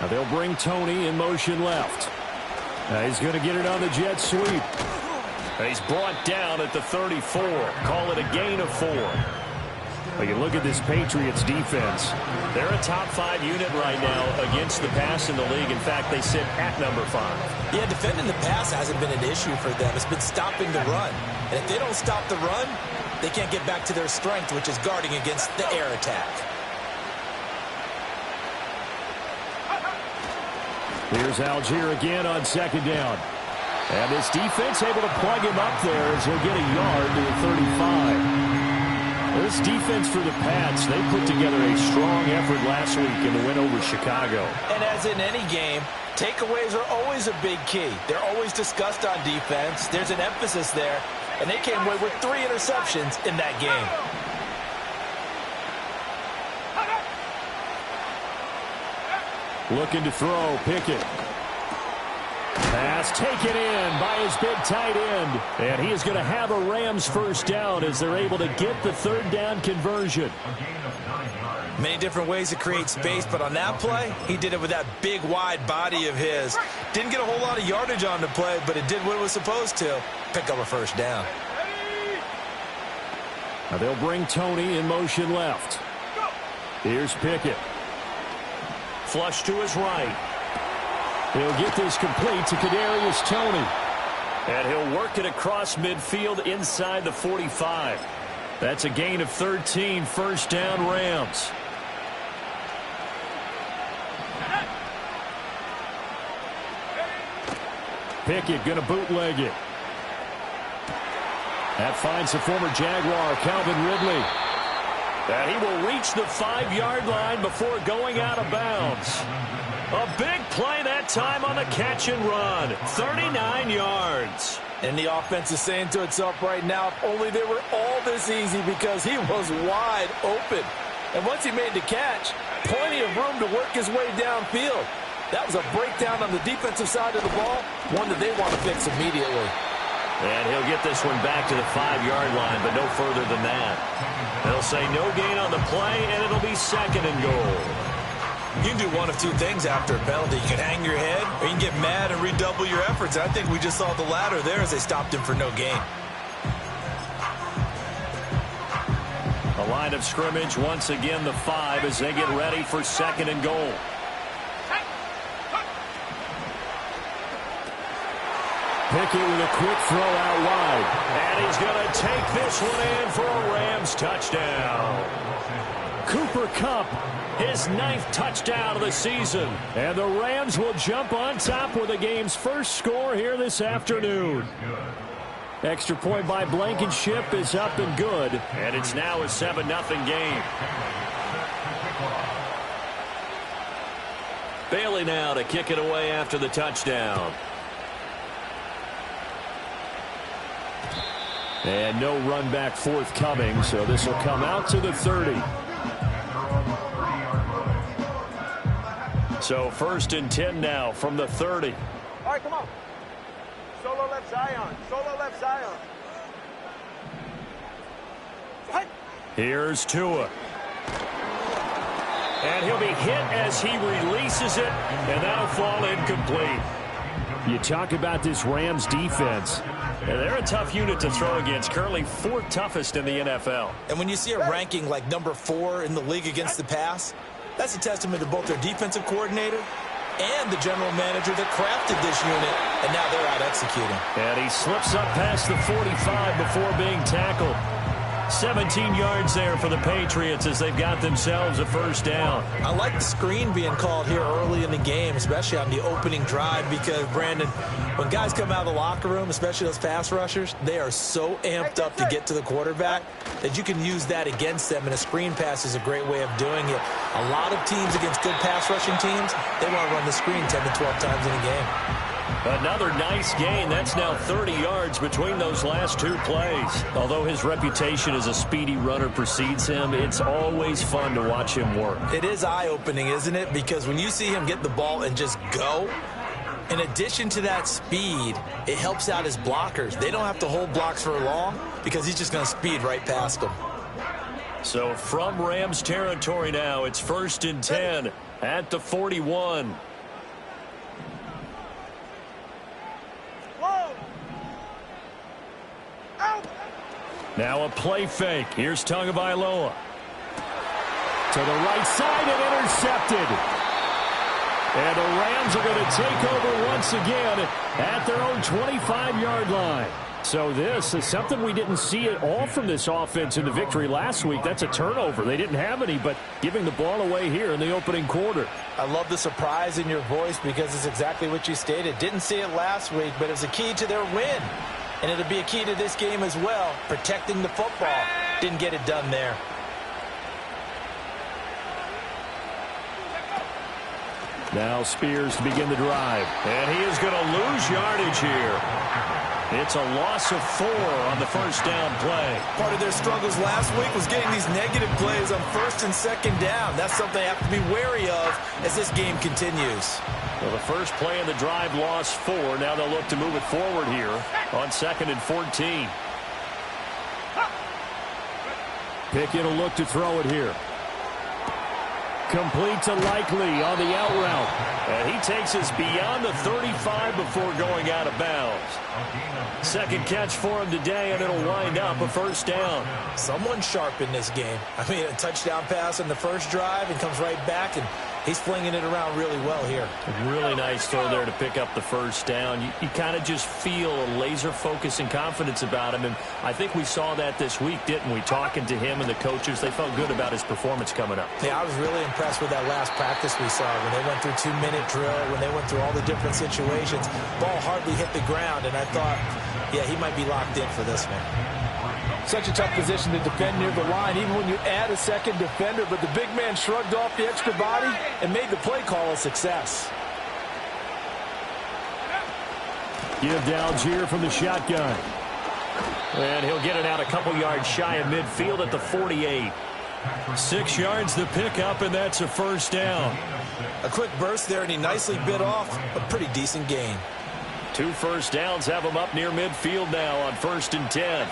Now they'll bring Tony in motion left. He's going to get it on the jet sweep. He's brought down at the 34. Call it a gain of 4. Well, you look at this Patriots defense. They're a top 5 unit right now against the pass in the league. In fact, they sit at number 5. Yeah, defending the pass hasn't been an issue for them. It's been stopping the run. And if they don't stop the run, they can't get back to their strength, which is guarding against the air attack. Here's Algier again on second down. And this defense able to plug him up there as he'll get a yard to the 35. This defense for the Pats, they put together a strong effort last week in the win over Chicago. And as in any game, takeaways are always a big key. They're always discussed on defense. There's an emphasis there. And they came away with 3 interceptions in that game. Looking to throw, Pickett. Pass taken in by his big tight end. And he is going to have a Rams first down as they're able to get the third down conversion. Many different ways to create space, but on that play, he did it with that big, wide body of his. Didn't get a whole lot of yardage on the play, but it did what it was supposed to. Pick up a first down. Now they'll bring Tony in motion left. Here's Pickett. Flush to his right. He'll get this complete to Kadarius Toney. And he'll work it across midfield inside the 45. That's a gain of 13, first down Rams. Pickett going to bootleg it. That finds the former Jaguar, Calvin Ridley. And he will reach the 5-yard line before going out of bounds. A big play that time on the catch and run. 39 yards. And the offense is saying to itself right now, if only they were all this easy, because he was wide open. And once he made the catch, plenty of room to work his way downfield. That was a breakdown on the defensive side of the ball, one that they want to fix immediately. And he'll get this one back to the 5-yard line, but no further than that. They'll say no gain on the play, and it'll be second and goal. You can do one of two things after a penalty. You can hang your head, or you can get mad and redouble your efforts. I think we just saw the latter there as they stopped him for no gain. A line of scrimmage, once again the 5 as they get ready for second and goal. Pickett with a quick throw out wide. And he's going to take this one in for a Rams touchdown. Cooper Kupp, his 9th touchdown of the season. And the Rams will jump on top with the game's first score here this afternoon. Extra point by Blankenship is up and good. And it's now a 7-0 game. Bailey now to kick it away after the touchdown. And no run back forthcoming, so this will come out to the 30. So 1st and 10 now from the 30. All right, come on. Solo left Zion. Solo left Zion. Here's Tua. And he'll be hit as he releases it, and that'll fall incomplete. You talk about this Rams defense. They're a tough unit to throw against, currently 4th toughest in the NFL. And when you see a ranking like number 4 in the league against the pass, that's a testament to both their defensive coordinator and the general manager that crafted this unit, and now they're out executing. And he slips up past the 45 before being tackled. 17 yards there for the Patriots as they've got themselves a first down. I like the screen being called here early in the game, especially on the opening drive, because, Brandon, when guys come out of the locker room, especially those pass rushers, they are so amped up to get to the quarterback that you can use that against them, and a screen pass is a great way of doing it. A lot of teams against good pass rushing teams, they want to run the screen 10 to 12 times in a game. Another nice gain. That's now 30 yards between those last 2 plays. Although his reputation as a speedy runner precedes him, it's always fun to watch him work. It is eye-opening, isn't it? Because when you see him get the ball and just go, in addition to that speed, it helps out his blockers. They don't have to hold blocks for long because he's just going to speed right past them. So from Rams territory now, it's 1st and 10 at the 41. Now a play fake. Here's Tagovailoa. To the right side and intercepted. And the Rams are going to take over once again at their own 25-yard line. So this is something we didn't see at all from this offense in the victory last week. That's a turnover. They didn't have any, but giving the ball away here in the opening quarter. I love the surprise in your voice because it's exactly what you stated. Didn't see it last week, but it's a key to their win. And it'll be a key to this game as well, protecting the football. Didn't get it done there. Now Spears to begin the drive. And he is going to lose yardage here. It's a loss of 4 on the first down play. Part of their struggles last week was getting these negative plays on first and second down. That's something they have to be wary of as this game continues. Well, the first play in the drive lost 4. Now they'll look to move it forward here on 2nd and 14. Pickett will look to throw it here. Complete to Likely on the out route. And he takes us beyond the 35 before going out of bounds. Second catch for him today, and it'll wind up a first down. Someone sharp in this game. I mean, a touchdown pass on the first drive and comes right back, and he's flinging it around really well here. Really nice throw there to pick up the first down. You kind of just feel a laser focus and confidence about him, and I think we saw that this week, didn't we? Talking to him and the coaches, they felt good about his performance coming up. Yeah, I was really impressed with that last practice we saw when they went through 2-minute drill, when they went through all the different situations. Ball hardly hit the ground, and I thought, yeah, he might be locked in for this one. Such a tough position to defend near the line, even when you add a second defender, but the big man shrugged off the extra body and made the play call a success. Give to Algier from the shotgun. And he'll get it out a couple yards shy of midfield at the 48. 6 yards the pickup, and that's a first down. A quick burst there, and he nicely bit off a pretty decent gain. 2 first downs have him up near midfield now on 1st and 10.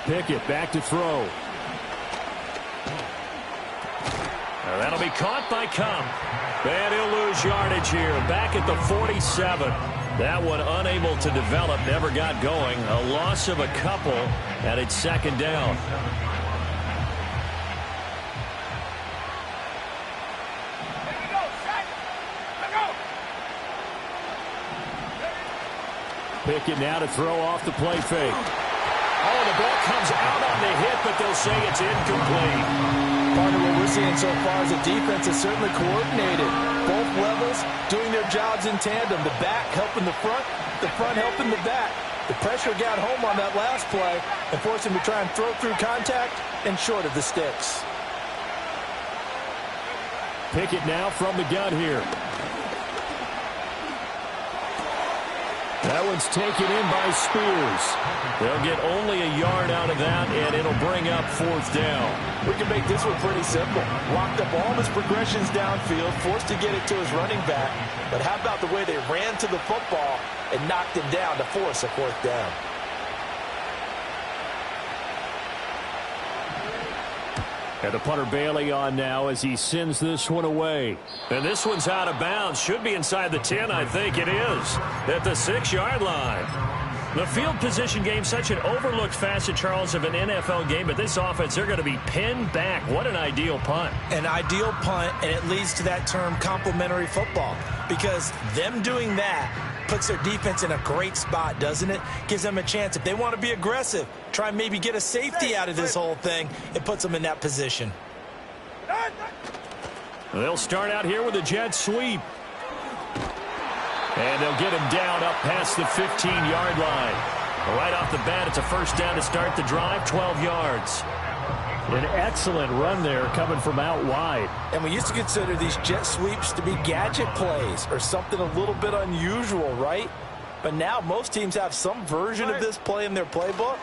Pickett back to throw. Now that'll be caught by Kupp. And he'll lose yardage here. Back at the 47. That one unable to develop, never got going. A loss of a couple, and it's 2nd down. Pickett now to throw off the play fake. Oh, the ball comes out on the hit, but they'll say it's incomplete. Part of what we're seeing so far is the defense is certainly coordinated. Both levels doing their jobs in tandem. The back helping the front helping the back. The pressure got home on that last play and forced him to try and throw through contact and short of the sticks. Pickett now from the gun here. That one's taken in by Spears. They'll get only a yard out of that, and it'll bring up 4th down. We can make this one pretty simple. Locked up all of his progressions downfield, forced to get it to his running back. But how about the way they ran to the football and knocked him down to force a 4th down? And the punter Bailey on now as he sends this one away. And this one's out of bounds. Should be inside the 10, I think it is. At the 6-yard line. The field position game, such an overlooked facet, Charles, of an NFL game. But this offense, they're going to be pinned back. What an ideal punt. An ideal punt, and it leads to that term complementary football. Because them doing that puts their defense in a great spot, doesn't it? Gives them a chance. If they want to be aggressive, try and maybe get a safety out of this whole thing, it puts them in that position. They'll start out here with a jet sweep. And they'll get him down up past the 15-yard line. Right off the bat, it's a first down to start the drive, 12 yards. An excellent run there coming from out wide. And we used to consider these jet sweeps to be gadget plays or something a little bit unusual, right? But now most teams have some version of this play in their playbook.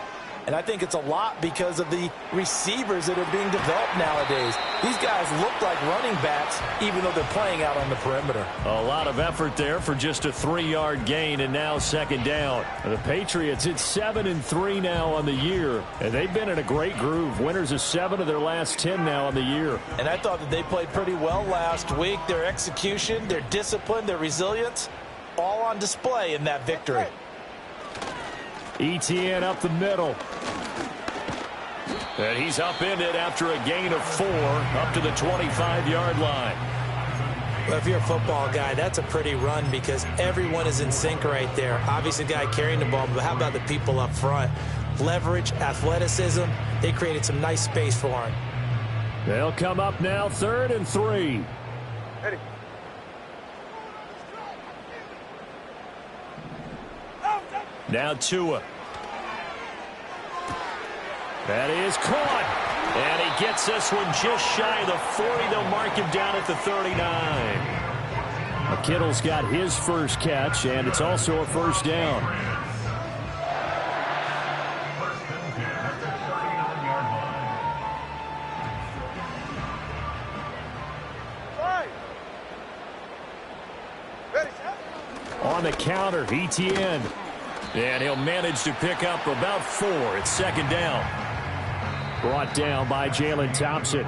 And I think it's a lot because of the receivers that are being developed nowadays. These guys look like running backs even though they're playing out on the perimeter. A lot of effort there for just a 3-yard gain, and now 2nd down. The Patriots, it's 7-3 now on the year, and they've been in a great groove. Winners of 7 of their last 10 now on the year. And I thought that they played pretty well last week. Their execution, their discipline, their resilience, all on display in that victory. Etienne up the middle. And he's upended after a gain of 4 up to the 25-yard line. Well, if you're a football guy, that's a pretty run because everyone is in sync right there. Obviously, the guy carrying the ball, but how about the people up front? Leverage, athleticism, they created some nice space for him. They'll come up now, 3rd and 3. Ready. Now Tua. That is caught. And he gets this one just shy of the 40. They'll mark him down at the 39. Kittle's got his first catch, and it's also a first down. On the counter, Etienne. And he'll manage to pick up about 4. It's 2nd down. Brought down by Jalen Thompson.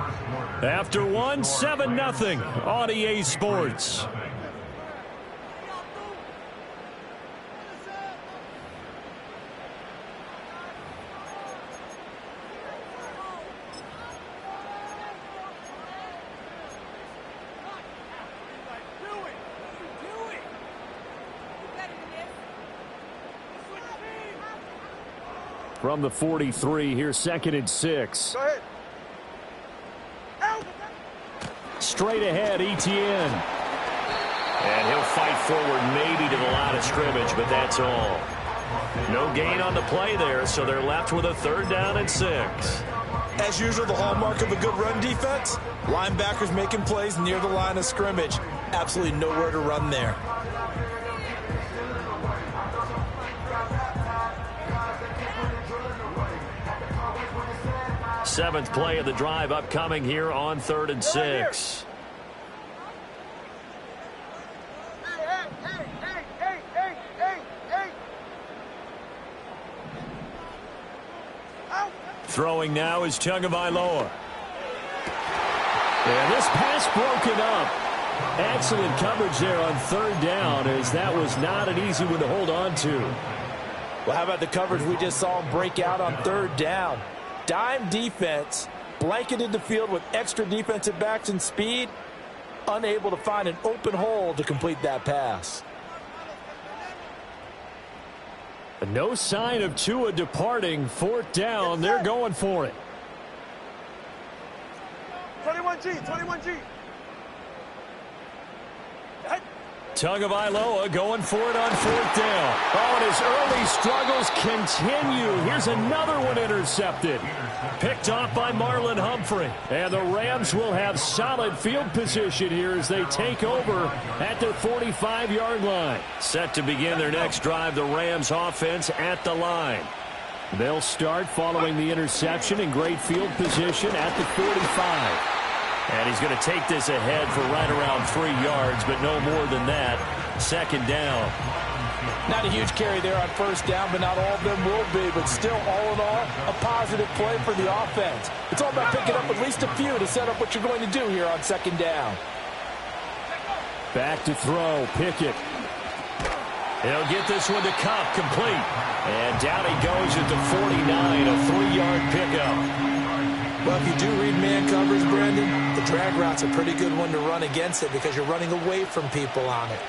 After 1, 7-0 on EA Sports. From the 43, here's 2nd and 6. Go ahead. Straight ahead, Etienne. And he'll fight forward maybe to the line of scrimmage, but that's all. No gain on the play there, so they're left with a 3rd down and 6. As usual, the hallmark of a good run defense, linebackers making plays near the line of scrimmage. Absolutely nowhere to run there. Seventh play of the drive upcoming here on 3rd and 6. Throwing now is Tagovailoa. And this pass broken up. Excellent coverage there on 3rd down, as that was not an easy one to hold on to. Well, how about the coverage we just saw him break out on 3rd down? Dime defense, blanketed the field with extra defensive backs and speed, unable to find an open hole to complete that pass. No sign of Tua departing. 4th down, they're going for it. 21G, 21G. Tagovailoa going for it on 4th down. Oh, and his early struggles continue. Here's another one intercepted. Picked off by Marlon Humphrey. And the Rams will have solid field position here as they take over at their 45-yard line. Set to begin their next drive, the Rams offense at the line. They'll start following the interception in great field position at the 45. And he's going to take this ahead for right around 3 yards, but no more than that. 2nd down. Not a huge carry there on 1st down, but not all of them will be. But still, all in all, a positive play for the offense. It's all about picking up at least a few to set up what you're going to do here on 2nd down. Back to throw, Pickett. He'll get this one to Kupp, complete. And down he goes at the 49, a 3-yard pickup. Well, if you do read man coverage, Brandon, the drag route's a pretty good one to run against it because you're running away from people on it.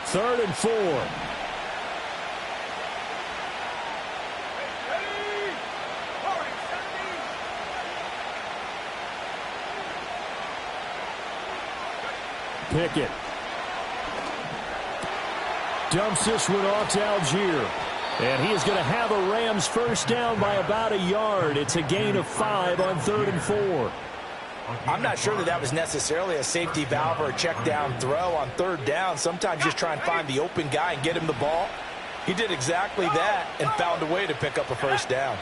Third and 4. Pickett. Dumps this one off to Algier. And he is going to have a Rams first down by about a yard. It's a gain of 5 on 3rd and 4. I'm not sure that was necessarily a safety valve or a check down throw on 3rd down. Sometimes just try and find the open guy and get him the ball. He did exactly that and found a way to pick up a first down.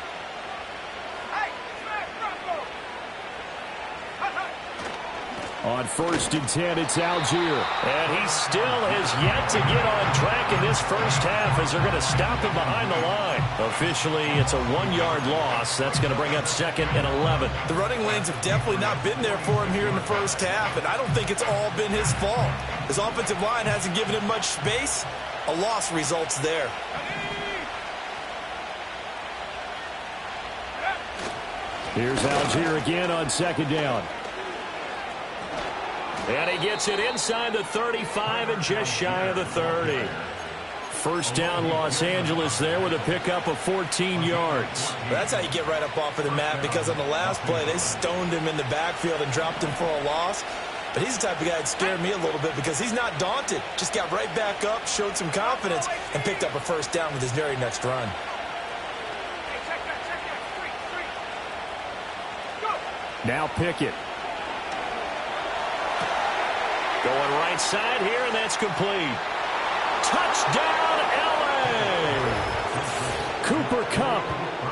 On 1st and 10, it's Algier. And he still has yet to get on track in this first half as they're going to stop him behind the line. Officially, it's a 1-yard loss. That's going to bring up 2nd and 11. The running lanes have definitely not been there for him here in the first half, and I don't think it's all been his fault. His offensive line hasn't given him much space. A loss results there. Here's Algier again on 2nd down. And he gets it inside the 35 and just shy of the 30. First down, Los Angeles there with a pickup of 14 yards. That's how you get right up off of the mat, because on the last play, they stoned him in the backfield and dropped him for a loss. But he's the type of guy that scared me a little bit because he's not daunted. Just got right back up, showed some confidence, and picked up a first down with his very next run. Now Pickett. Going right side here, and that's complete. Touchdown, L.A. Cooper Kupp,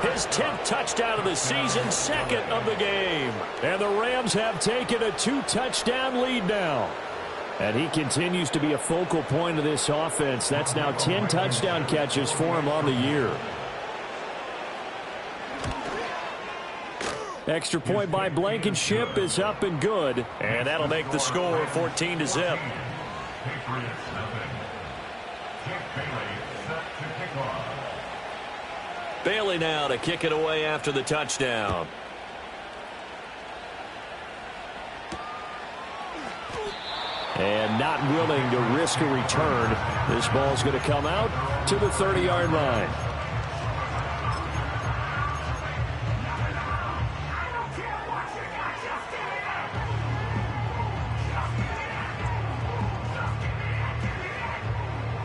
his 10th touchdown of the season, 2nd of the game. And the Rams have taken a 2-touchdown lead now. And he continues to be a focal point of this offense. That's now 10 touchdown catches for him on the year. Extra point by Blankenship is up and good. And that'll make the score 14-0. Bailey now to kick it away after the touchdown. And not willing to risk a return. This ball's going to come out to the 30-yard line.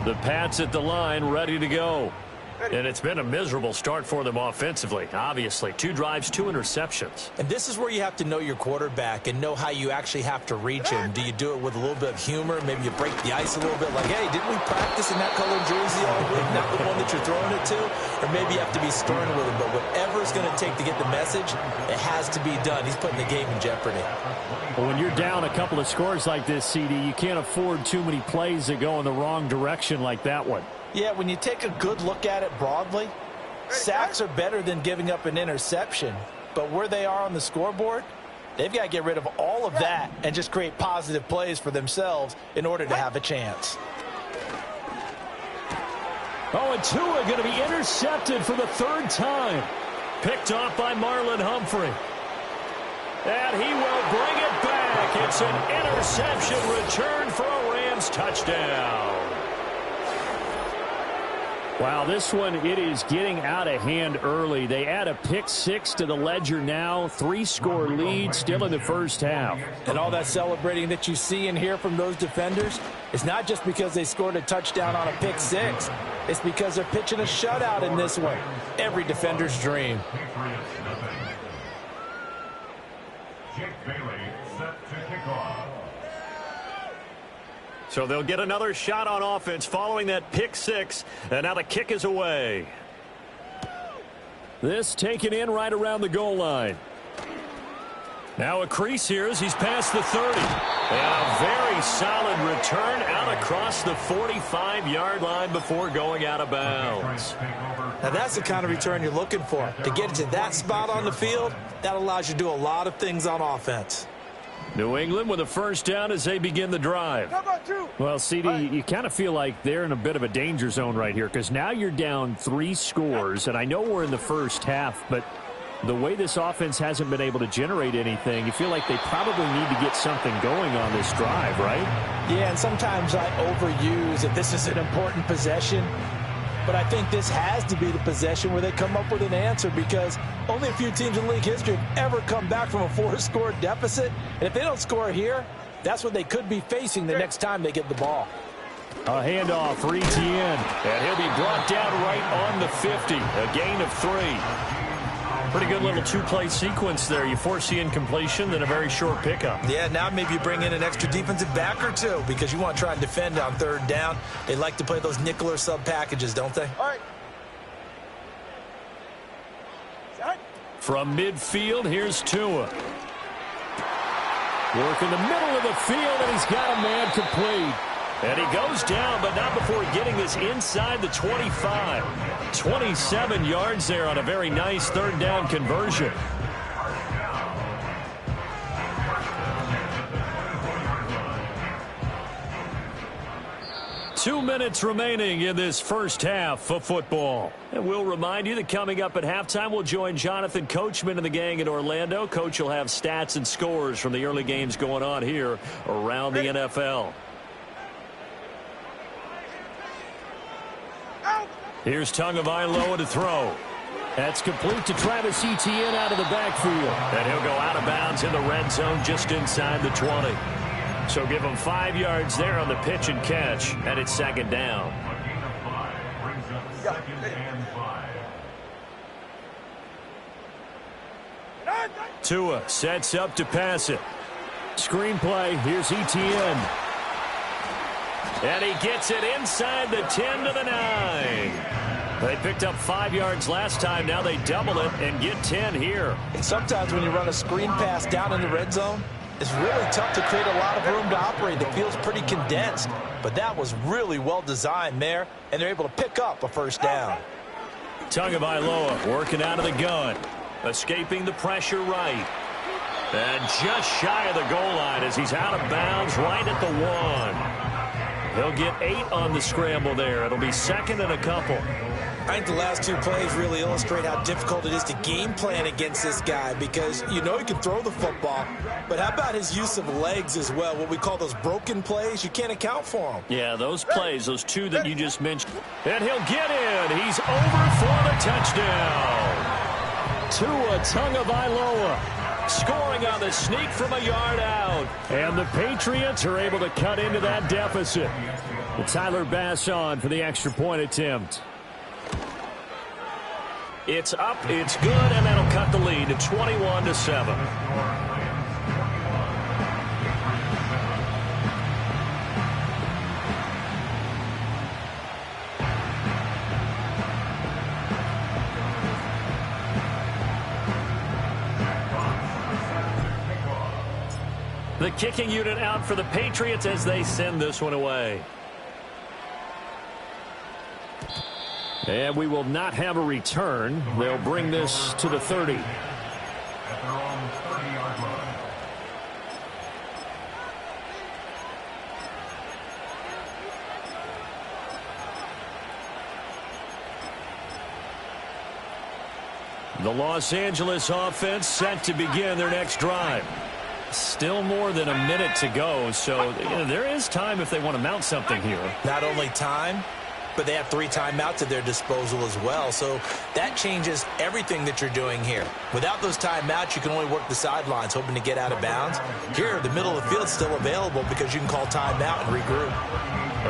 The Pats at the line, ready to go. And it's been a miserable start for them offensively, obviously. 2 drives, 2 interceptions. And this is where you have to know your quarterback and know how you actually have to reach him. Do you do it with a little bit of humor? Maybe you break the ice a little bit, like, hey, didn't we practice in that colored jersey all week, not the one that you're throwing it to? Or maybe you have to be stern with him. But whatever it's going to take to get the message, it has to be done. He's putting the game in jeopardy. Well, when you're down a couple of scores like this, CD, you can't afford too many plays that go in the wrong direction like that one. Yeah, when you take a good look at it broadly, sacks are better than giving up an interception. But where they are on the scoreboard, they've got to get rid of all of that and just create positive plays for themselves in order to have a chance. Oh, and Tua going to be intercepted for the 3rd time. Picked off by Marlon Humphrey. And he will bring it back. It's an interception return for a Rams touchdown. Wow, this one, it is getting out of hand early. They add a pick 6 to the ledger now. 3-score lead still in the first half. And all that celebrating that you see and hear from those defenders is not just because they scored a touchdown on a pick 6. It's because they're pitching a shutout in this one. Every defender's dream. So they'll get another shot on offense following that pick 6. And now the kick is away. This taken in right around the goal line. Now a crease here as he's past the 30. And a very solid return out across the 45-yard line before going out of bounds. Now that's the kind of return you're looking for. To get it to that spot on the field, that allows you to do a lot of things on offense. New England with a first down as they begin the drive. Well, CD, you kind of feel like they're in a bit of a danger zone right here because now you're down 3 scores, and I know we're in the first half, but the way this offense hasn't been able to generate anything, you feel like they probably need to get something going on this drive, right? Yeah, and sometimes I overuse that this is an important possession. But I think this has to be the possession where they come up with an answer because only a few teams in league history have ever come back from a 4-score deficit. And if they don't score here, that's what they could be facing the next time they get the ball. A handoff for Etienne. And he'll be brought down right on the 50. A gain of 3. Pretty good little 2-play sequence there. You force the incompletion, then a very short pickup. Yeah, now maybe you bring in an extra defensive back or 2 because you want to try and defend on 3rd down. They like to play those nickel or sub packages, don't they? All right. From midfield, here's Tua. Work in the middle of the field, and he's got a man complete. And he goes down, but not before getting this inside the 25. 27 yards there on a very nice third down conversion. Two minutes remaining in this first half of football. And we'll remind you that coming up at halftime, we'll join Jonathan Coachman and the gang in Orlando. Coach will have stats and scores from the early games going on here around the NFL. Here's Tagovailoa to throw. That's complete to Travis Etienne out of the backfield. And he'll go out of bounds in the red zone just inside the 20. So give him 5 yards there on the pitch and catch, and it's second down. Tua sets up to pass it. Screenplay, here's Etienne. And he gets it inside the 10 to the 9. They picked up 5 yards last time. Now they double it and get 10 here. Sometimes when you run a screen pass down in the red zone, it's really tough to create a lot of room to operate. The field's pretty condensed, but that was really well designed there, and they're able to pick up a first down. Tagovailoa working out of the gun, escaping the pressure right. And just shy of the goal line as he's out of bounds right at the 1. He'll get 8 on the scramble there. It'll be second and a couple. I think the last two plays really illustrate how difficult it is to game plan against this guy, because you know he can throw the football, but how about his use of legs as well? What we call those broken plays, you can't account for them. Yeah, those plays, those two that you just mentioned. And he'll get in. He's over for the touchdown. Tua Tagovailoa scoring on the sneak from a yard out. And the Patriots are able to cut into that deficit. Tyler Bass on for the extra point attempt. It's up, it's good, and that'll cut the lead to 21-7. The kicking unit out for the Patriots as they send this one away. And we will not have a return. They'll bring this to the 30. The Los Angeles offense set to begin their next drive. Still more than a minute to go, so there is time if they want to mount something here. Not only time, but they have 3 timeouts at their disposal as well. So that changes everything that you're doing here. Without those timeouts, you can only work the sidelines, hoping to get out of bounds. Here, the middle of the field is still available because you can call timeout and regroup.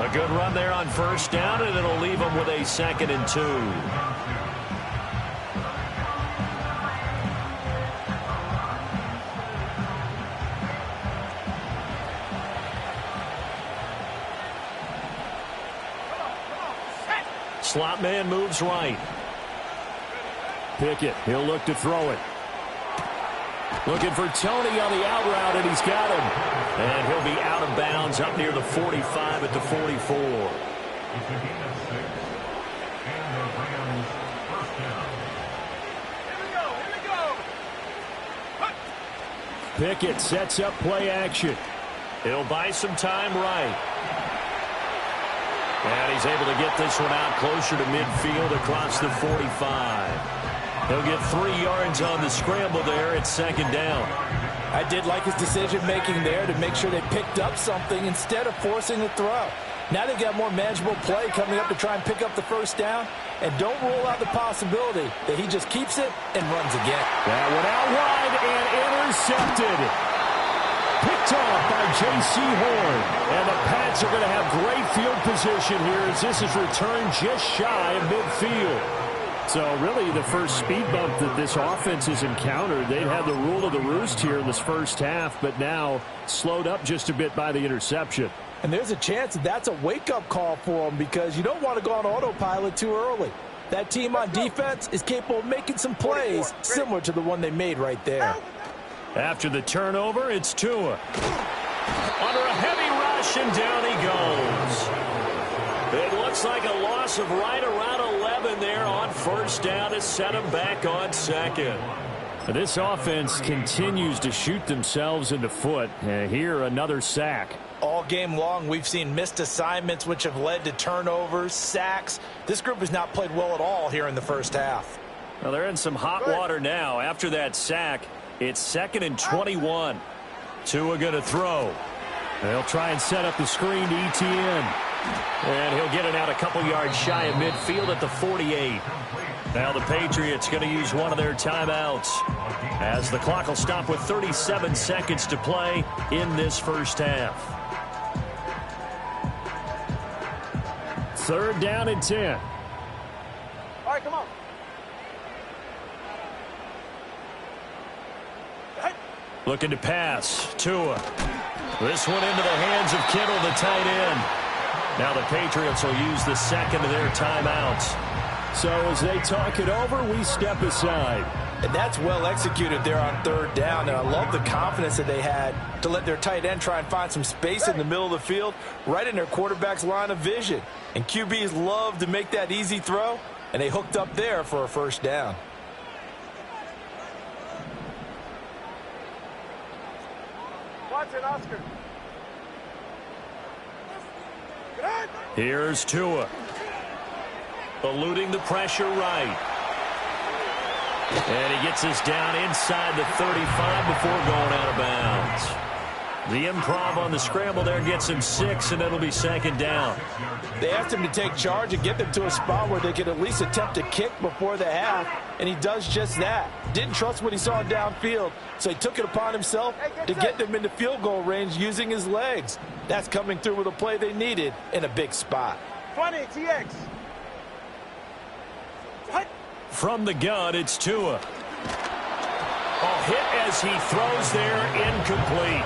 A good run there on first down, and it'll leave them with a 2nd and 2. Slot man moves right. Pickett, he'll look to throw it. Looking for Tony on the out route, and he's got him. And he'll be out of bounds up near the 45 at the 44. Pickett sets up play action. He'll buy some time right. And he's able to get this one out closer to midfield across the 45. He'll get 3 yards on the scramble there at 2nd down. I did like his decision-making there to make sure they picked up something instead of forcing the throw. Now they've got more manageable play coming up to try and pick up the first down. And don't rule out the possibility that he just keeps it and runs again. That one out wide and intercepted. Picked off by J.C. Horn. And the Pats are going to have great field position here as this is returned just shy of midfield. So really the first speed bump that this offense has encountered, they've had the rule of the roost here in this first half, but now slowed up just a bit by the interception. And there's a chance that that's a wake-up call for them because you don't want to go on autopilot too early. That team on defense is capable of making some plays similar to the one they made right there. After the turnover, it's Tua. Under a heavy rush, and down he goes. It looks like a loss of right around 11 there on first down to set him back on second. This offense continues to shoot themselves in the foot. Here, another sack. All game long, we've seen missed assignments, which have led to turnovers, sacks. This group has not played well at all here in the first half. Well, they're in some hot water now. After that sack, it's 2nd and 21. Tua going to throw. They'll try and set up the screen to ETN. And he'll get it out a couple yards shy of midfield at the 48. Now the Patriots going to use one of their timeouts as the clock will stop with 37 seconds to play in this first half. 3rd down and 10. All right, come on. Looking to pass. Tua. This one into the hands of Kittle, the tight end. Now the Patriots will use the second of their timeouts. So as they talk it over, we step aside. And that's well executed there on 3rd down. And I love the confidence that they had to let their tight end try and find some space in the middle of the field, right in their quarterback's line of vision. And QBs love to make that easy throw, and they hooked up there for a first down. Watson, Oscar. Here's Tua. Eluding the pressure right. And he gets us down inside the 35 before going out of bounds. The improv on the scramble there gets him 6, and it'll be 2nd down. They asked him to take charge and get them to a spot where they could at least attempt a kick before the half, and he does just that. Didn't trust what he saw downfield, so he took it upon himself to get them into field goal range using his legs. That's coming through with a play they needed in a big spot. 20, TX. From the gun, it's Tua. A hit as he throws there, incomplete.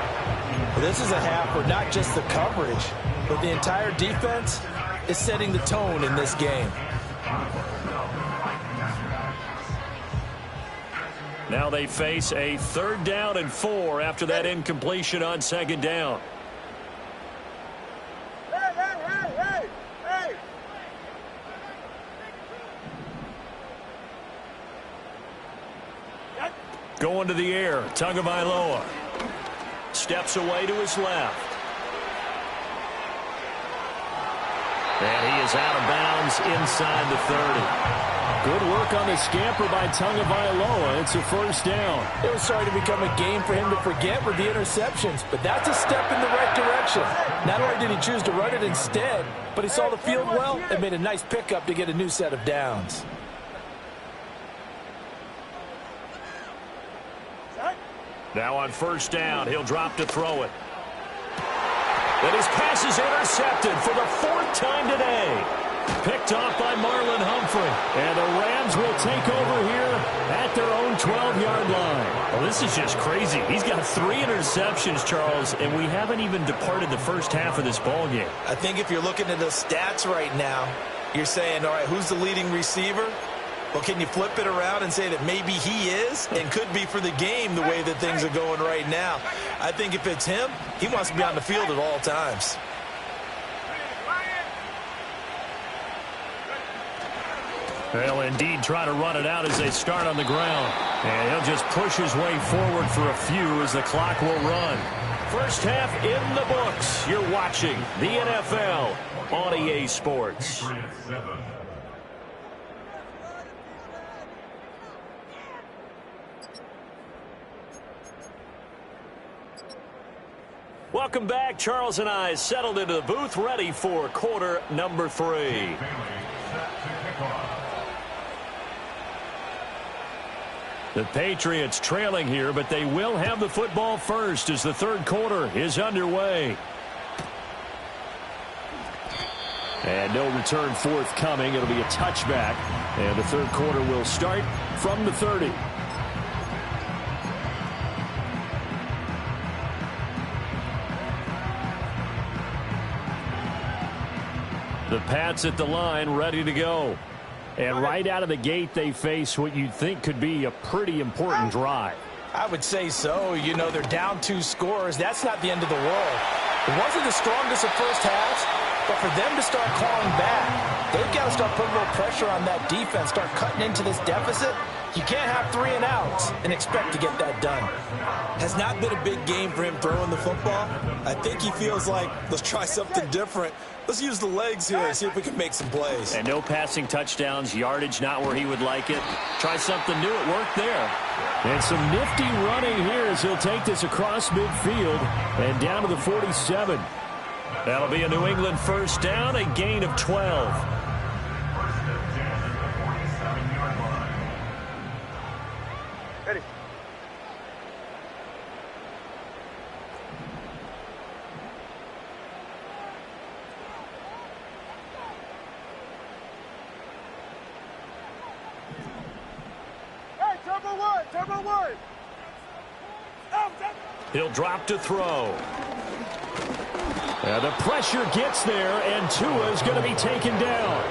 This is a half where not just the coverage, but the entire defense is setting the tone in this game. Now they face a 3rd down and 4 after that incompletion on 2nd down. Hey! Going to the air, Tagovailoa. Steps away to his left. And he is out of bounds inside the 30. Good work on the scamper by Tagovailoa. It's a first down. It was starting to become a game for him to forget with the interceptions, but that's a step in the right direction. Not only did he choose to run it instead, but he saw the field well and made a nice pickup to get a new set of downs. Now on first down, he'll drop to throw it. And his pass is intercepted for the 4th time today. Picked off by Marlon Humphrey. And the Rams will take over here at their own 12-yard line. Well, this is just crazy. He's got 3 interceptions, Charles, and we haven't even departed the first half of this ballgame. I think if you're looking at the stats right now, you're saying, all right, who's the leading receiver? Well, can you flip it around and say that maybe he is and could be for the game the way that things are going right now? I think if it's him, he wants to be on the field at all times. They'll indeed try to run it out as they start on the ground. And he'll just push his way forward for a few as the clock will run. First half in the books. You're watching the NFL on EA Sports. Welcome back. Charles and I settled into the booth, ready for quarter number 3. The Patriots trailing here, but they will have the football first as the 3rd quarter is underway. And no return forthcoming. It'll be a touchback. And the 3rd quarter will start from the 30. The Pats at the line, ready to go. And right out of the gate, they face what you'd think could be a pretty important drive. I would say so. You know, they're down 2 scores. That's not the end of the world. It wasn't the strongest of first halves, but for them to start clawing back, they've got to start putting a little pressure on that defense, start cutting into this deficit. You can't have 3 and outs and expect to get that done. Has not been a big game for him throwing the football. I think he feels like, let's try something different. Let's use the legs here and see if we can make some plays. And no passing touchdowns, yardage not where he would like it. Try something new, it worked there. And some nifty running here as he'll take this across midfield and down to the 47. That'll be a New England first down, a gain of 12. Ready. Hey, turbo one. He'll drop to throw. The pressure gets there, and Tua's going to be taken down.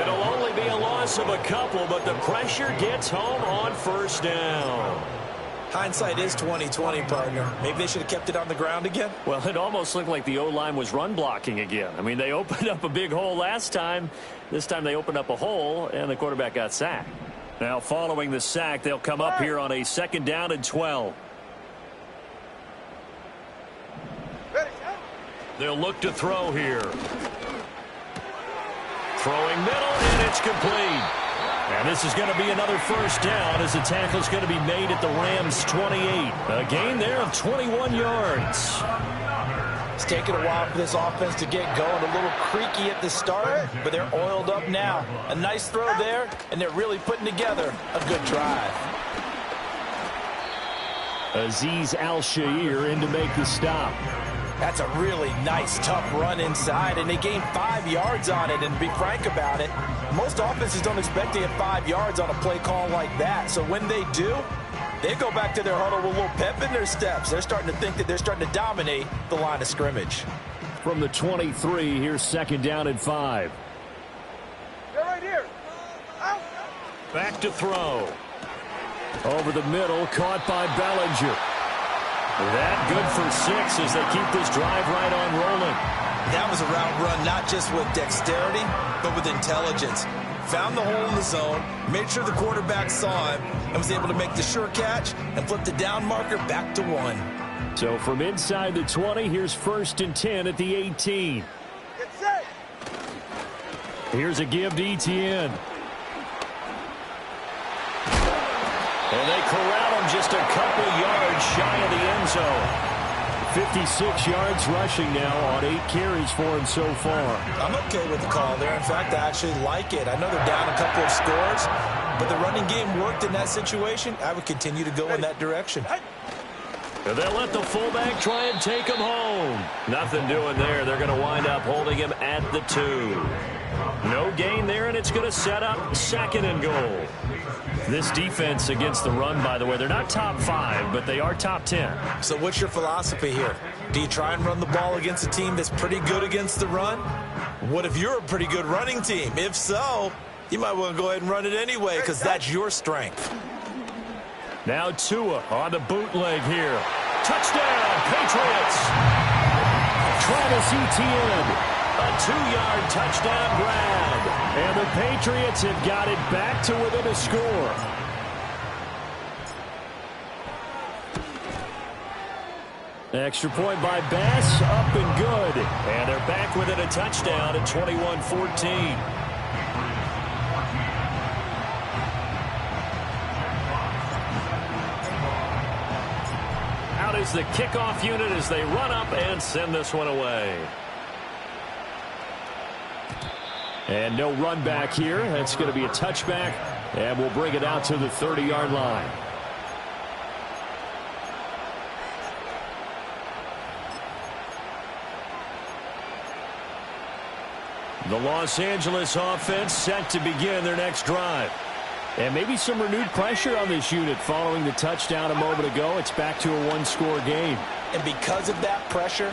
It'll only be a loss of a couple, but the pressure gets home on first down. Hindsight is 20/20, partner. Maybe they should have kept it on the ground again. Well, it almost looked like the O-line was run blocking again. I mean, they opened up a big hole last time. This time they opened up a hole, and the quarterback got sacked. Now, following the sack, they'll come up here on a second down and 12. They'll look to throw here. Throwing middle, and it's complete. And this is going to be another first down as the tackle is going to be made at the Rams' 28. A gain there of 21 yards. It's taken a while for this offense to get going. A little creaky at the start, but they're oiled up now. A nice throw there, and they're really putting together a good drive. Azeez Al-Shaair in to make the stop. That's a really nice, tough run inside, and they gained 5 yards on it. And to be frank about it, most offenses don't expect to get 5 yards on a play call like that. So when they do, they go back to their huddle with a little pep in their steps. They're starting to think that they're starting to dominate the line of scrimmage. From the 23, here's second down and 5. They're right here. Out. Back to throw. Over the middle, caught by Bellinger. That good for 6 as they keep this drive right on rolling. That was a route run not just with dexterity, but with intelligence. Found the hole in the zone, made sure the quarterback saw him, and was able to make the sure catch and flip the down marker back to 1. So from inside the 20, here's first and 10 at the 18. Get set. Here's a give to Etienne. And they corral him just a couple yards shy of the end zone. 56 yards rushing now on 8 carries for him so far. I'm okay with the call there. In fact, I actually like it. I know they're down a couple of scores, but the running game worked in that situation. I would continue to go in that direction. And they'll let the fullback try and take him home. Nothing doing there. They're going to wind up holding him at the 2. No gain there, and it's going to set up second and goal. This defense against the run, by the way, they're not top 5, but they are top 10. So what's your philosophy here? Do you try and run the ball against a team that's pretty good against the run? What if you're a pretty good running team? If so, you might want to go ahead and run it anyway because that's your strength. Now Tua on the bootleg here. Touchdown, Patriots! Travis Etienne. A 2-yard touchdown grab. And the Patriots have got it back to within a score. Extra point by Bass, up and good. And they're back within a touchdown at 21-14. Out is the kickoff unit as they run up and send this one away. And no run back here. That's going to be a touchback, and we'll bring it out to the 30-yard line. The Los Angeles offense set to begin their next drive. And maybe some renewed pressure on this unit following the touchdown a moment ago. It's back to a 1-score game. And because of that pressure,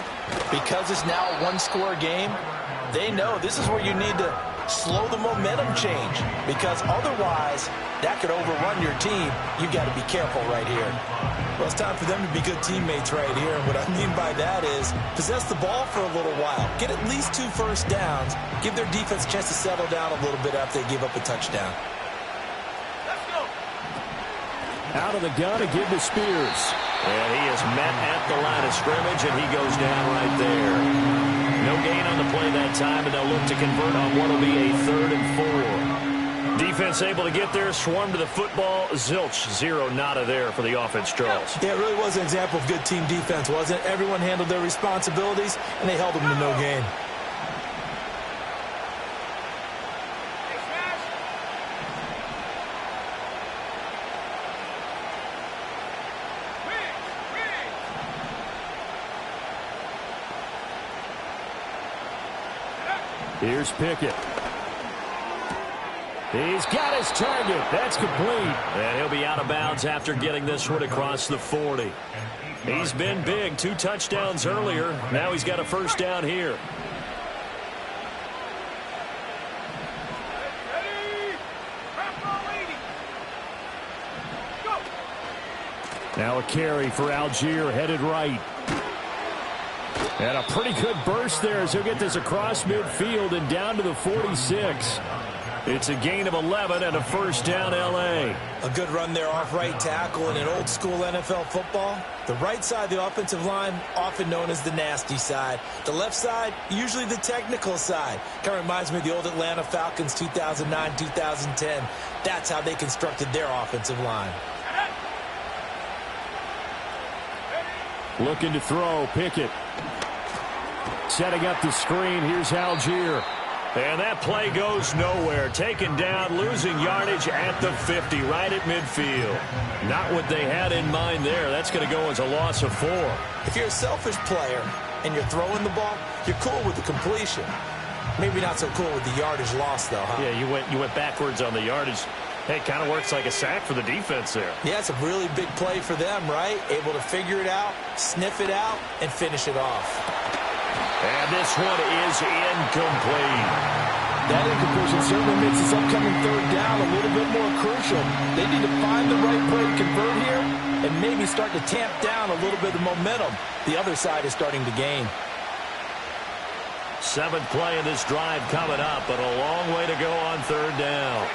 because it's now a 1-score game, they know this is where you need to slow the momentum change, because otherwise that could overrun your team. You've got to be careful right here. Well, it's time for them to be good teammates right here. And what I mean by that is possess the ball for a little while. Get at least 2 first downs. Give their defense a chance to settle down a little bit after they give up a touchdown. Let's go. Out of the gun to give to Spears. And he is met at the line of scrimmage, and he goes down right there. No gain on the play that time, and they'll look to convert on what will be a 3rd and 4. Defense able to get there, swarm to the football. Zilch, 0 nada there for the offense, Charles. Yeah, it really was an example of good team defense, wasn't it? Everyone handled their responsibilities, and they held them to no gain. Here's Pickett. He's got his target. That's complete. And he'll be out of bounds after getting this one across the 40. He's been big. 2 touchdowns earlier. Now he's got a first down here. Now a carry for Algier, headed right. And a pretty good burst there as he'll get this across midfield and down to the 46. It's a gain of 11 and a first down, L.A. A good run there off right tackle in an old-school NFL football. The right side of the offensive line, often known as the nasty side. The left side, usually the technical side. Kind of reminds me of the old Atlanta Falcons 2009, 2010. That's how they constructed their offensive line. Looking to throw, Pickett. Setting up the screen, here's Algier. And that play goes nowhere. Taken down, losing yardage at the 50, right at midfield. Not what they had in mind there. That's going to go as a loss of 4. If you're a selfish player and you're throwing the ball, you're cool with the completion. Maybe not so cool with the yardage loss, though, huh? Yeah, you went backwards on the yardage. Hey, it kind of works like a sack for the defense there. Yeah, it's a really big play for them, right? Able to figure it out, sniff it out, and finish it off. And this one is incomplete. That incompletion certainly makes this upcoming 3rd down a little bit more crucial. They need to find the right play to convert here and maybe start to tamp down a little bit of momentum. The other side is starting to gain. 7th play of this drive coming up, but a long way to go on 3rd down.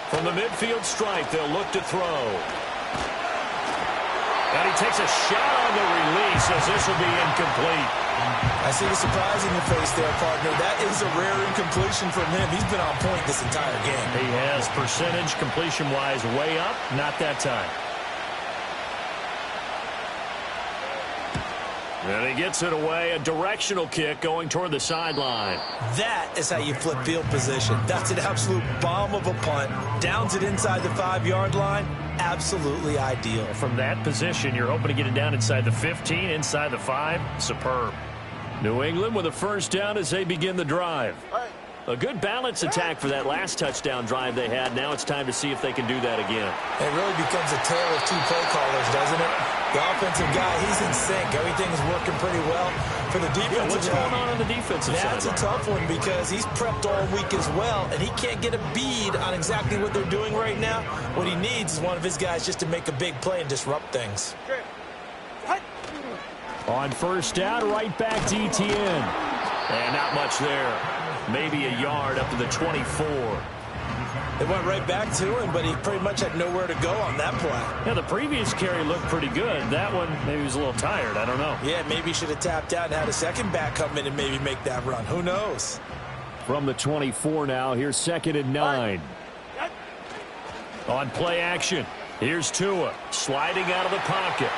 From the midfield stripe, they'll look to throw. And he takes a shot on the release as this will be incomplete. I see the surprise in your face there, partner. That is a rare incompletion from him. He's been on point this entire game. He has percentage completion-wise way up. Not that time. And he gets it away, a directional kick going toward the sideline. That is how you flip field position. That's an absolute bomb of a punt. Downs it inside the 5-yard line. Absolutely ideal. From that position, you're hoping to get it down inside the 15, inside the 5. Superb. New England with a first down as they begin the drive. A good balance attack for that last touchdown drive they had. Now it's time to see if they can do that again. It really becomes a tale of 2 play callers, doesn't it? The offensive guy, he's in sync. Everything's working pretty well. For the defensive guy, what's going on the defensive side? That's a tough one because he's prepped all week as well, and he can't get a bead on exactly what they're doing right now. What he needs is one of his guys just to make a big play and disrupt things. On first down, right back to Etienne. And not much there. Maybe a yard up to the 24. They went right back to him, but he pretty much had nowhere to go on that play. Yeah, the previous carry looked pretty good. That one, maybe he was a little tired. I don't know. Yeah, maybe he should have tapped out and had a second back come in and maybe make that run. Who knows? From the 24 now, here's 2nd and 9. On play action, here's Tua sliding out of the pocket.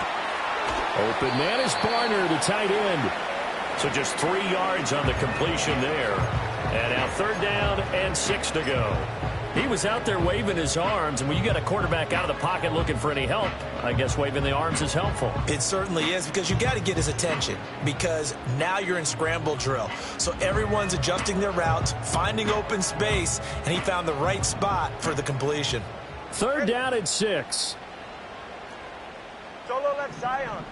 Open man is Barner, the tight end. So just 3 yards on the completion there. And now 3rd down and 6 to go. He was out there waving his arms, and when you got a quarterback out of the pocket looking for any help, I guess waving the arms is helpful. It certainly is, because you got to get his attention, because now you're in scramble drill. So everyone's adjusting their routes, finding open space, and he found the right spot for the completion. 3rd down and 6. Solo left Zion.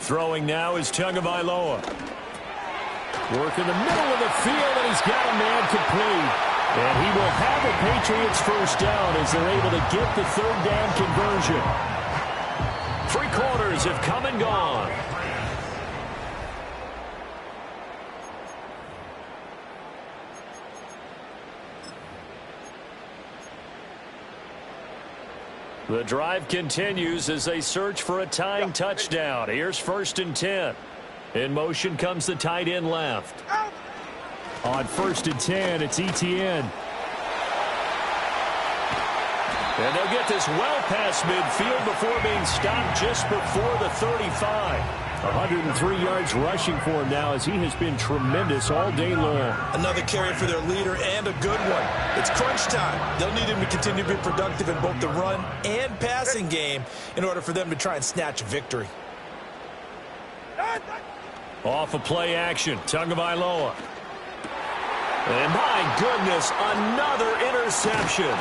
Throwing now is Tagovailoa. Work in the middle of the field, and he's got a man complete. And he will have the Patriots first down as they're able to get the 3rd down conversion. 3 quarters have come and gone. The drive continues as they search for a tying touchdown. Here's 1st and 10. In motion comes the tight end left. On 1st and 10, it's Etienne. And they'll get this well past midfield before being stopped just before the 35. 103 yards rushing for him now as he has been tremendous all day long. Another carry for their leader, and a good one. It's crunch time. They'll need him to continue to be productive in both the run and passing game in order for them to try and snatch a victory. Off of play action, Tagovailoa. And my goodness, another interception.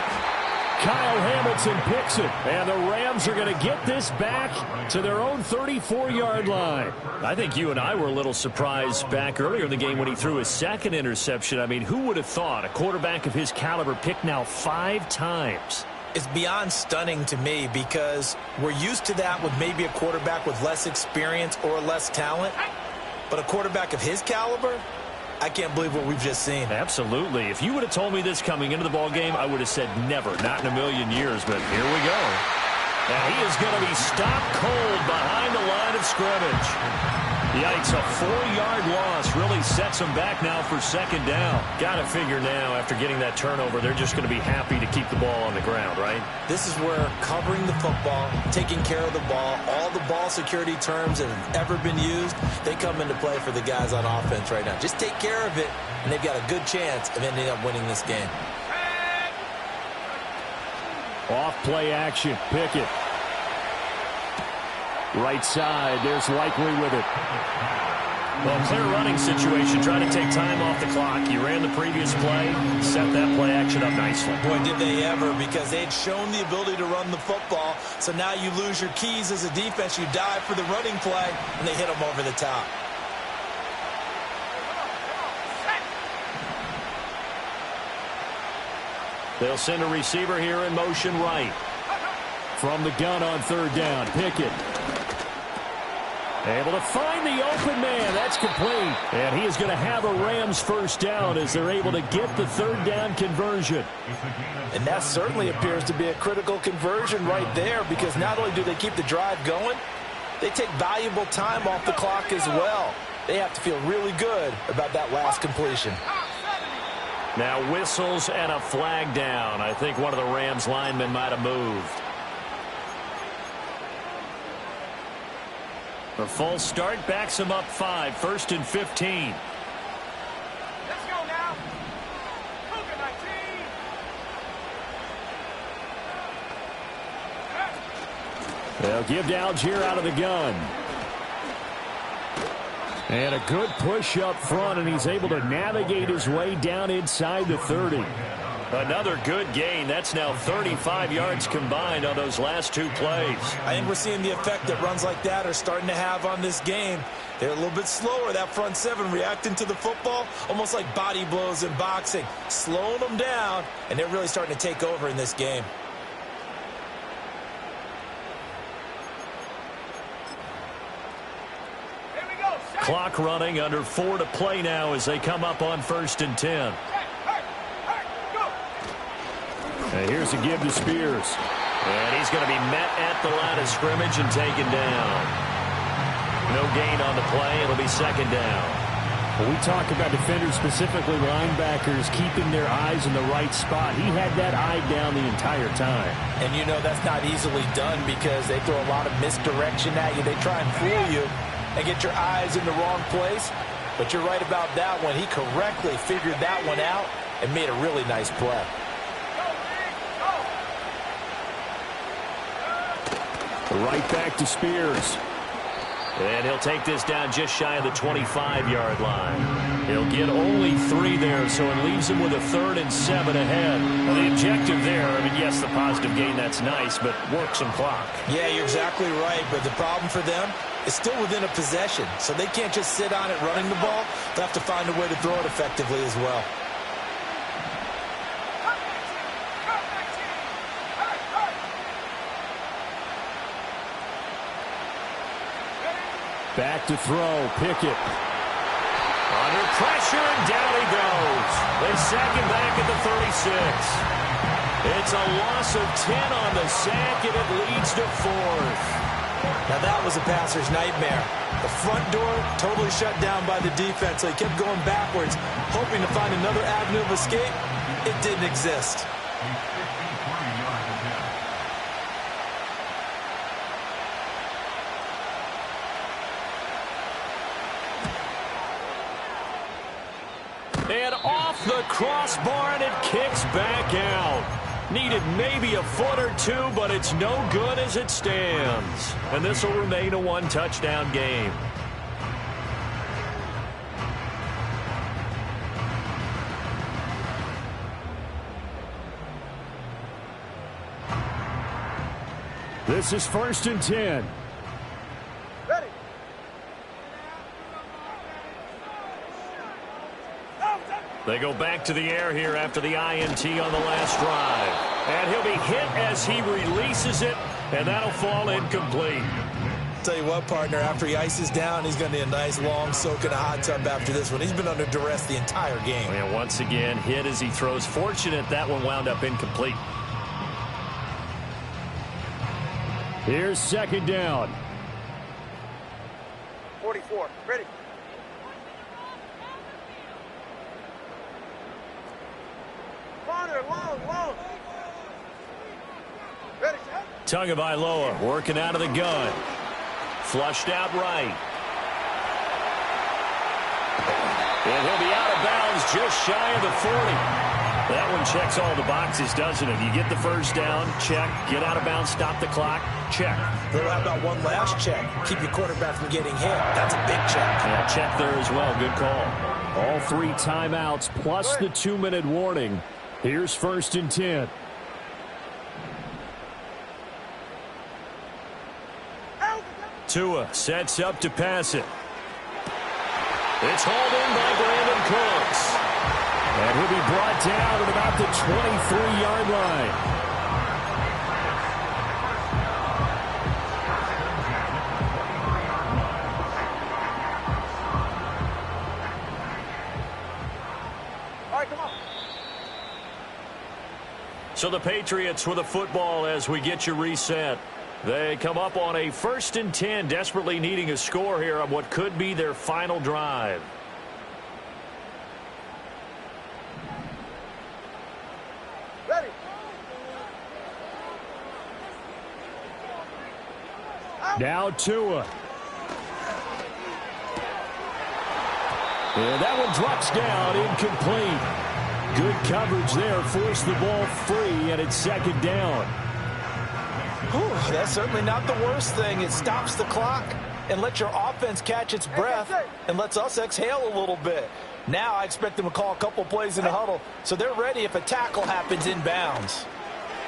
Kyle Hamilton picks it, and the Rams are going to get this back to their own 34-yard line. I think you and I were a little surprised back earlier in the game when he threw his 2nd interception. I mean, who would have thought a quarterback of his caliber picked now 5 times? It's beyond stunning to me, because we're used to that with maybe a quarterback with less experience or less talent. But a quarterback of his caliber, I can't believe what we've just seen. Absolutely. If you would have told me this coming into the ballgame, I would have said never, not in a million years, but here we go. And he is going to be stopped cold behind the line of scrimmage. Yikes, a 4-yard loss really sets them back now for 2nd down. Got to figure now, after getting that turnover, they're just going to be happy to keep the ball on the ground, right? This is where covering the football, taking care of the ball, all the ball security terms that have ever been used, they come into play for the guys on offense right now. Just take care of it, and they've got a good chance of ending up winning this game. Off play action, Pickett. Right side, there's Likely with it. Well, clear running situation, trying to take time off the clock. You ran the previous play, set that play action up nicely. Boy, did they ever, because they had shown the ability to run the football. So now you lose your keys as a defense. You dive for the running play, and they hit them over the top. They'll send a receiver here in motion right. From the gun on 3rd down, Pickett. Able to find the open man. That's complete. And he is going to have a Rams first down as they're able to get the 3rd down conversion. And that certainly appears to be a critical conversion right there, because not only do they keep the drive going, they take valuable time off the clock as well. They have to feel really good about that last completion. Now whistles and a flag down. I think one of the Rams linemen might have moved. The false start backs him up 5, 1st and 15. Let's go now. Cougar 19. They'll give to Algier out of the gun. And a good push up front, and he's able to navigate his way down inside the 30. Another good gain. That's now 35 yards combined on those last 2 plays. I think we're seeing the effect that runs like that are starting to have on this game. They're a little bit slower, that front 7, reacting to the football, almost like body blows in boxing, slowing them down, and they're really starting to take over in this game. Here we go. Clock running, under 4 to play now as they come up on 1st and 10. And here's a give to Spears. And he's going to be met at the line of scrimmage and taken down. No gain on the play. It'll be 2nd down. When we talk about defenders, specifically linebackers, keeping their eyes in the right spot, he had that eye down the entire time. And you know that's not easily done, because they throw a lot of misdirection at you. They try and fool you. and get your eyes in the wrong place. But you're right about that one. He correctly figured that one out and made a really nice play. Right back to Spears. And he'll take this down just shy of the 25-yard line. He'll get only 3 there, so it leaves him with a 3rd and 7 ahead. Now, the objective there, I mean, yes, the positive gain, that's nice, but work some clock. Yeah, you're exactly right, but the problem for them is still within a possession, so they can't just sit on it running the ball. They'll have to find a way to throw it effectively as well. Back to throw, Pickett. Under pressure, and down he goes. They sack him back at the 36. It's a loss of 10 on the sack, and it leads to 4th. Now that was a passer's nightmare. The front door totally shut down by the defense, so he kept going backwards, hoping to find another avenue of escape. It didn't exist. And off the crossbar, and it kicks back out. Needed maybe a foot or 2, but it's no good as it stands. And this will remain a 1-touchdown game. This is 1st and 10. Ready. They go back to the air here after the INT on the last drive. And he'll be hit as he releases it, and that'll fall incomplete. Tell you what, partner, after he ices down, he's going to need a nice long soak in a hot tub after this one. He's been under duress the entire game. And once again, hit as he throws. Fortunate that one wound up incomplete. Here's 2nd down. 44. Ready. Corner, long. Ready, set. Tagovailoa working out of the gun. Flushed out right. And he'll be out of bounds just shy of the 40. That one checks all the boxes, doesn't it? You get the first down, check. Get out of bounds, stop the clock, check. Well, how about one last check? Keep your quarterback from getting hit. That's a big check. Yeah, check there as well. Good call. All 3 timeouts plus the 2-minute warning. Here's 1st and 10. Tua sets up to pass it. It's hauled in by Brandon Cooks. And he'll be brought down at about the 23-yard line. All right, come on. So the Patriots with the football as we get you reset. They come up on a 1st and 10, desperately needing a score here on what could be their final drive. Ready. Now Tua. And that one drops down, incomplete. Good coverage there, forced the ball free, and it's 2nd down. Whew, that's certainly not the worst thing. It stops the clock and lets your offense catch its breath and lets us exhale a little bit. Now I expect them to call a couple plays in the huddle, so they're ready if a tackle happens inbounds.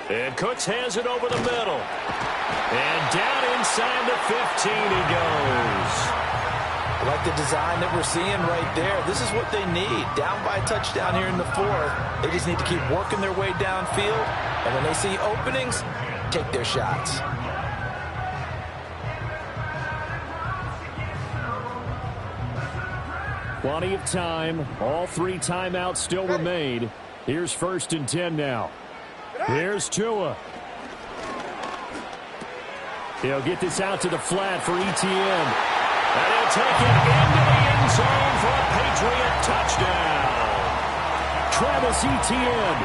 And Cooks has it over the middle. And down inside the 15 he goes. I like the design that we're seeing right there. This is what they need. Down by a touchdown here in the 4th. They just need to keep working their way downfield. And when they see openings, take their shots. Plenty of time. All 3 timeouts still remain. Here's 1st and 10 now. Here's Tua. He'll get this out to the flat for ETN. And he'll take it into the end zone for a Patriot touchdown. Travis Etienne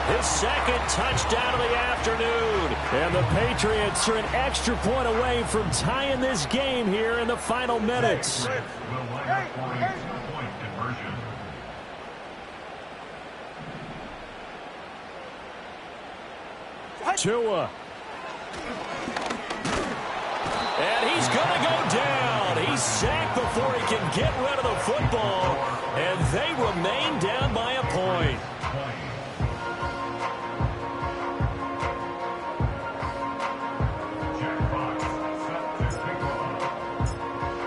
His second touchdown of the afternoon. And the Patriots are an extra point away from tying this game here in the final minutes. Tua. And he's going to go down. He's sacked before he can get rid of the football. And they remain down by a point.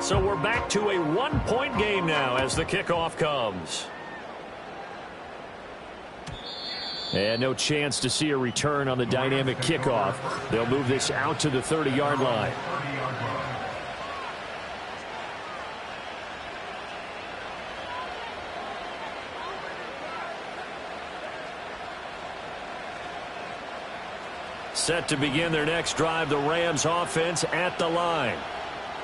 So we're back to a one-point game now as the kickoff comes. And no chance to see a return on the dynamic kickoff. They'll move this out to the 30-yard line. Set to begin their next drive, the Rams offense at the line.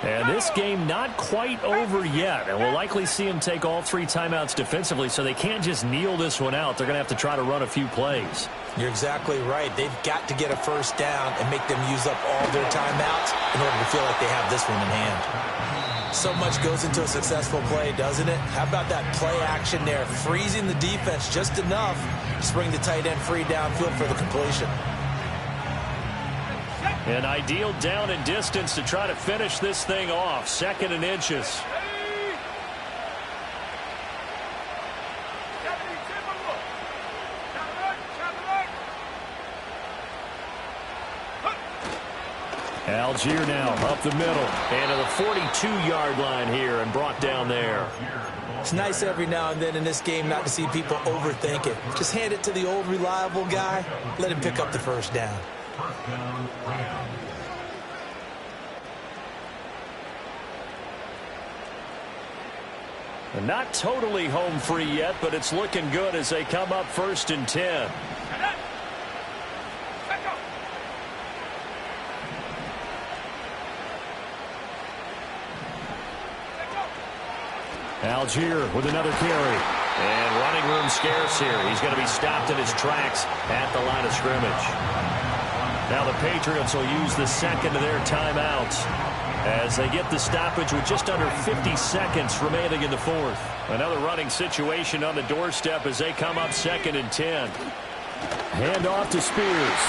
And this game not quite over yet. And we'll likely see them take all 3 timeouts defensively, so they can't just kneel this one out. They're going to have to try to run a few plays. You're exactly right. They've got to get a first down and make them use up all their timeouts in order to feel like they have this one in hand. So much goes into a successful play, doesn't it? How about that play action there, freezing the defense just enough to bring the tight end free downfield for the completion. An ideal down and distance to try to finish this thing off. 2nd and inches. Algier now up the middle and to the 42-yard line here and brought down there. It's nice every now and then in this game not to see people overthink it. Just hand it to the old reliable guy. Let him pick up the first down. Not totally home free yet, but it's looking good as they come up 1st and 10. Algier with another carry. And running room scarce here. He's going to be stopped in his tracks at the line of scrimmage. Now the Patriots will use the second of their timeouts as they get the stoppage with just under 50 seconds remaining in the 4th. Another running situation on the doorstep as they come up 2nd and 10. Hand off to Spears.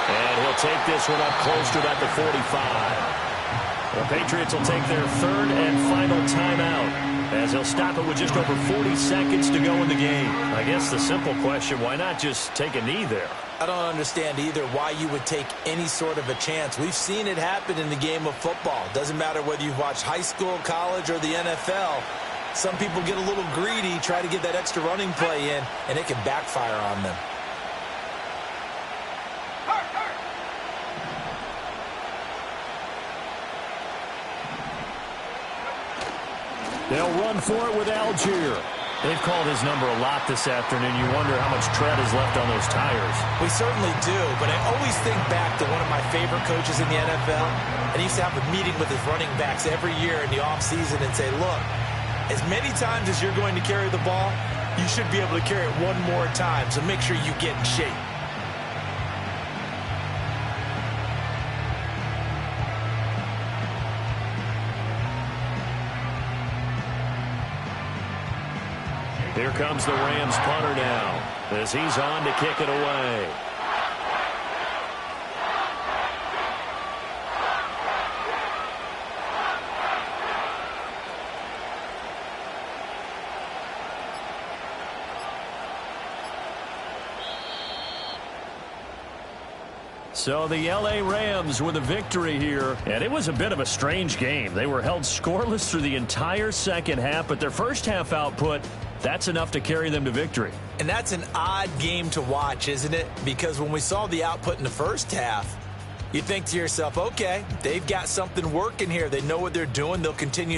And he'll take this one up close to about the 45. The Patriots will take their 3rd and final timeout as they'll stop it with just over 40 seconds to go in the game. I guess the simple question, why not just take a knee there? I don't understand either why you would take any sort of a chance. We've seen it happen in the game of football. Doesn't matter whether you've watched high school, college, or the NFL. Some people get a little greedy, try to get that extra running play in, and it can backfire on them. They'll run for it with Algier. They've called his number a lot this afternoon. You wonder how much tread is left on those tires. We certainly do, but I always think back to one of my favorite coaches in the NFL. And he used to have a meeting with his running backs every year in the offseason and say, look, as many times as you're going to carry the ball, you should be able to carry it one more time, so make sure you get in shape. Here comes the Rams punter now as he's on to kick it away. So the L.A. Rams with a victory here, and it was a bit of a strange game. They were held scoreless through the entire second half, but their first half output, that's enough to carry them to victory. And that's an odd game to watch, isn't it? Because when we saw the output in the first half, you think to yourself, okay, they've got something working here. They know what they're doing. They'll continue that.